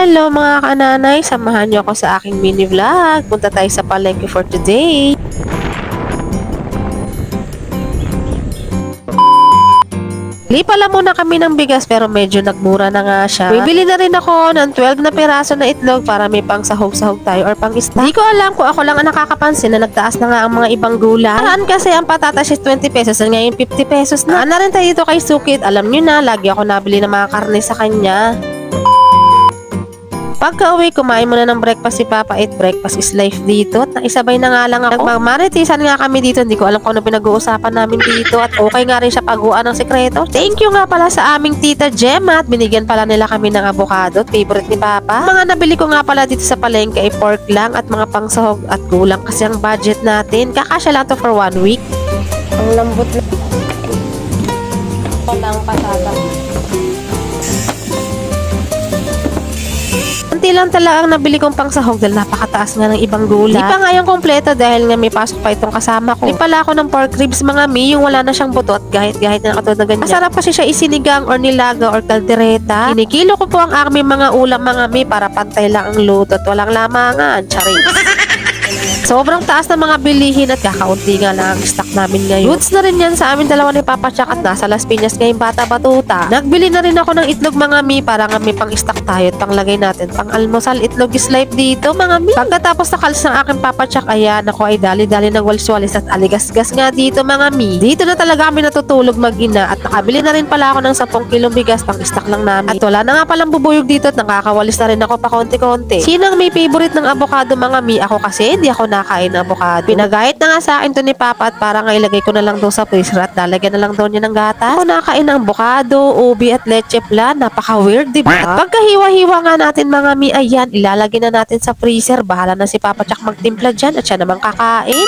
Hello mga kananay, samahan niyo ako sa aking mini vlog. Punta tayo sa palengke for today. Bili pala muna kami ng bigas pero medyo nagmura na nga siya. Bibili na rin ako ng 12 na piraso na itlog para may pang sahog-sahog tayo or pang stock. Di ko alam kung ako lang ang nakakapansin na nagtaas na nga ang mga ibang gulay. Paraan kasi ang patatas is 20 pesos at ngayon 50 pesos na. Na rin tayo dito kay Sukit. Alam nyo na, lagi ako nabili ng mga karne sa kanya. Pagka uwi, kumain muna ng breakfast si Papa. Breakfast is life dito. At nakisabay na nga lang ako. Nagmamaritisan nga kami dito. Hindi ko alam kung ano pinag-uusapan namin dito. At okay nga rin siya paguan ng sekreto. Thank you nga pala sa aming tita Gemma. At binigyan pala nila kami ng avocado. Favorite ni Papa. Mga nabili ko nga pala dito sa palengke ay pork lang at mga pangsahog at gulang kasi ang budget natin. Kakasya lang to for 1 week. Ang lambot na. Walang patata. Kunti lang talaga ang nabili kong pangsahog dahil napakataas nga ng ibang gulay. Di pa nga yung kompleto dahil nga may pasok pa itong kasama ko. Di pala ako ng pork ribs mga mi, yung wala na siyang buto at gahit-gahit na katulad na ganyan. Masarap kasi siya isinigang or nilaga or kaldereta. Kinikilo ko po ang aming mga ulam mga mi para pantay lang ang luto at walang lamangan. Charing. Sobrang taas ng mga bilihin at kakaunti nga lang ang stock namin ngayon. Goods na rin yan sa amin dalawa ni Papa Chuck at nasa Las Piñas ngayong bata batuta. Nagbili na rin ako ng itlog mga mi para nga may pang stock tayo at panglagay natin. Pang almusal, itlog is life dito mga mi. Pagkatapos nakalis ng aking Papa Chuck, ayan ako ay dali-dali ng walis-walis at aligas-gas nga dito mga mi. Dito na talaga kami natutulog mag-ina at nakabili na rin pala ako ng 10 kilong bigas pang stock lang namin. At wala na nga palang bubuyog dito at nakakawalis na rin ako pa konti-konti. Sinang may favorite ng avocado mga mi? Ako kasi hindi ako nakain ng avocado. Pinagayat na nga sa akin to ni Papa at para nga ilagay ko na lang daw sa freezer at lalagyan na lang daw niya ng gatas. Ako nakain ng avocado, ubi at leche flan. Napaka-weird, diba? At pagkahiwa-hiwa nga natin mga mi, ayan, ilalagay na natin sa freezer. Bahala na si Papa Chuck magtimpla dyan at siya namang kakain.